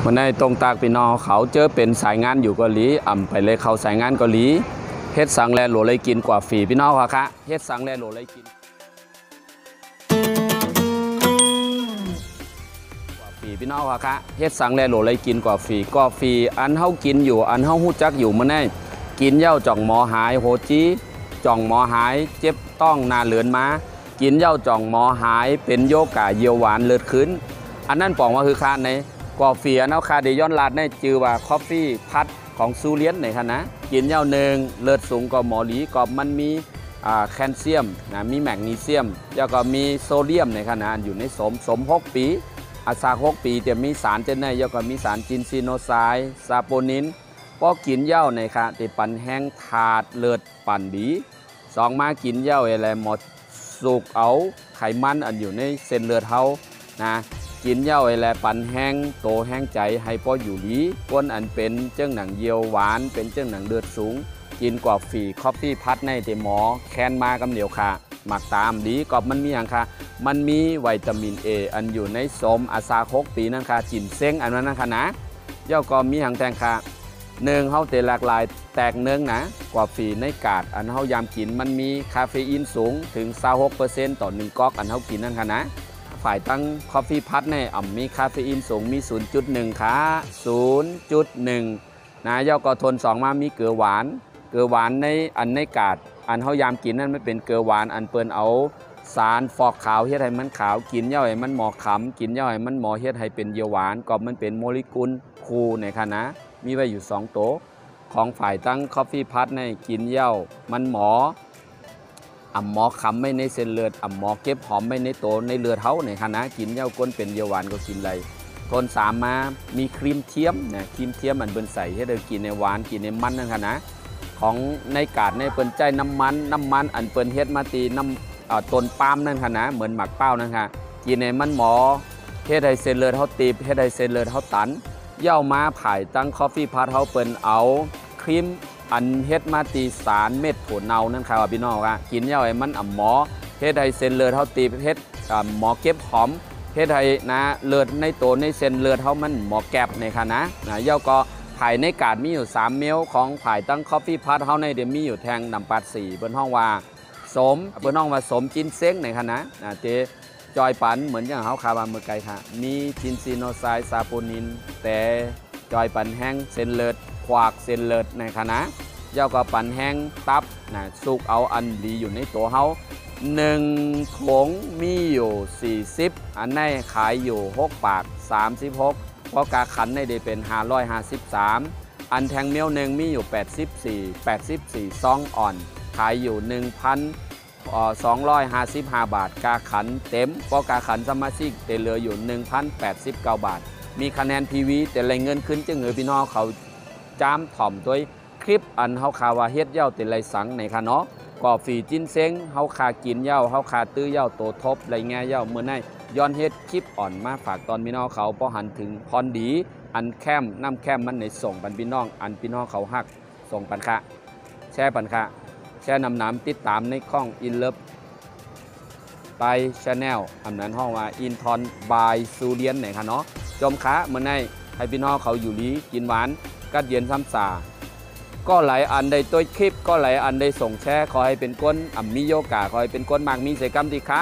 มันในตรงตากพี่น้องเขาเจอเป็นสายงานอยู่เกาหลีไปเลยเขาสายงานเกาหลีเฮ็ดสังแลโหลเลยกินกว่าฝีพี่น้องค่ะเฮ็ดสังแลโหลเลยกินกว่าฝีพี่น้องค่ะเฮ็ดสังแลโหลเลยกินกว่าฝีก็ฝีอันเฮากินอยู่อันเฮาฮู้จักอยู่มันในกินเหย้าจ่องหมอหายโหจีจ่องหมอหายเจ็บต้องนาเลือนมากินเหย้าจ่องหมอหายเป็นโยกะเยียวหวานเลือดขึ้นอันนั้นปองว่าคือคาในกาแฟเอาคาเดย้อนลาดในจือว่าคอฟฟี่พัดของซูเลียนในคณะกินเหย้าหนึ่งเลือดสูงกว่าหมอหลีก็มันมีแคลเซียมนะมีแมกนีเซียมแล้วก็มีโซเดียมในคณะอยู่ในสม6 ปีอาซา6 ปีแต่มีสารเจนในแล้วก็มีสารจินซีโนไซด์ซาโปนินพอกินเหย้าในค่ะติปันแห้งถาดเลือดปั่นดี2มากินเหย้าอะไรหมดสุกเอาไขมันอันอยู่ในเส้นเลือดเฮานะกินเหย้าอะไรปั่นแห้งโตแห้งใจให้พออยู่ดีก้นอันเป็นเจ้าหนังเยียวหวานเป็นเจ้าหนังเลือดสูงกินกว่าฝีคอฟฟี่พัดในเตหมอแคนมากำเหนียวค่ะหมักตามดีก็มันมีอย่างค่ะมันมีวิตามินเออันอยู่ในสมอาซา6 ปีนั่นค่ะจินเซ้งอันนั้นนะคะนะเย้าก็มีอย่างแตงค่ะเนืองเฮาเตหลากหลายแตกเนืองนะกว่าฝีในกาดอันเฮายามกินมันมีคาเฟอีนสูงถึง 26% ต่อ1ก๊อกอันเฮากินนั่นค่ะนะฝ่ายตั้งคอฟฟี่พัดเนี่ยมีคาเฟอีนสูงมี 0.1 ค่ะ 0.1 นะย่อก็ทน2มามีเกลือหวานในกาดอันเฮายามกินนั่นไม่เป็นเกลือหวานอันเปิ้นเอาสารฟอกขาวเฮ็ดให้มันขาวกินย่อยมันหมอขำกินย่อยมันหมอเฮ็ดให้เป็นเยียวหวานก็มันเป็นโมเลกุลคูในค่ะนะมีไว้อยู่2 โตของฝ่ายตั้งคอฟฟี่พัดในกินเหย้ามันหมอหมอขำไม่ในเส้นเลือดหมอเก็บหอมไม่ในโตในเลือดเท้าในคณะกินเหย้าก้นเป็นเยียวหวานก็กินไรทน3มามีครีมเทียมนะครีมเทียมมันเป็นใส่ให้เรากินในหวานกินในมันนั่นค่ะนะของในกาดในเปิ้นใจน้ำมันอันเปิ้นเฮ็ดมาตีน้ำต้นปาล์มนั่นค่ะนะเหมือนหมักเป้านั่นค่ะกินในมันหมอเฮ็ดให้เส้นเลือดเท้าตีบเฮ็ดให้เส้นเลือดเท้าตันเหย้ามาผายตั้งคอฟฟี่พัดเท้าเปิ้นเอาครีมอันเฮ็ดมาตีสารเม็ดถั่วเนานั่นค่ะพี่น้องค่ะกินเหย้าไอ้มันหมอเฮ็ดให้เส้นเลือดเท้าตีบเฮ็ดหมอเก็บหอมเฮ็ดให้นะเลือดในโตในเส้นเลือดเท้ามันหมอแก็บในค่ะนะเหย้าก็ภายในกาดมีอยู่3 เมลของภายตั้งคอฟฟี่พัดเท้าในเดี๋ยวมีอยู่แทงนำปัด4เปิ้นห้องว่าสมเปิ้นห้องว่าสมจินเซ้งในค่ะนะเจจอยปันเหมือนอย่างเฮาคาบาเมื่อไกลค่ะมีจินซีโนไซด์ซาโปนินแต่จอยปันแห้งเส้นเลือดควากเส้นเลือดในค่ะนะเจ้าก็ปั่นแห้งตับนะสุกเอาอันดีอยู่ในตัวเฮา1 ถุงมีอยู่40อันในขายอยู่6 บาท 36เพราะกาขันในเดเป็น553อันแทงเมียวหนึ่งมีอยู่84ซองอ่อนขายอยู่ 1,255 บาทกาขันเต็มเพราะกาขันสมาชิกเตเหลืออยู่ 1,089 บาทมีคะแนน PV แต่ไรเงินขึ้นจึงเหนือพี่น้องเขาจ้ามถ่อมด้วยคลิปอันเฮาคาว่าเฮ็ดเหย้าติไรสังในค่ะเนาะก่อฝีจิ้นเซ้งเฮาคากินเหย้าเฮาคาตื้อเหย้าโตทบไรแง่เหย้าเมื่อไหร่ย้อนเฮ็ดคลิปอ่อนมาฝากตอนพี่น้องเขาพอหันถึงพรดีอันแคมน้ำแคมมันในส่งปันพี่น้องอันพี่น้องเขาฮักส่งปันค่ะแช่ปันค่ะแช่น้ำติดตามในข้องอินเลิฟไปชาแนลอันนั้นห้องว่าอินทอนบายซูเลียนไหนค่ะเนาะจมค้าเมื่อไหร่ให้พี่น้องเขาอยู่ดีกินหวานกัดเย็นซ้ำซาก็หลายอันได้ตัวคลิปก็หลายอันได้ส่งแชร์ขอให้เป็นก้นมีโยกาขอให้เป็นก้นมากมีเสกรรมดีค้า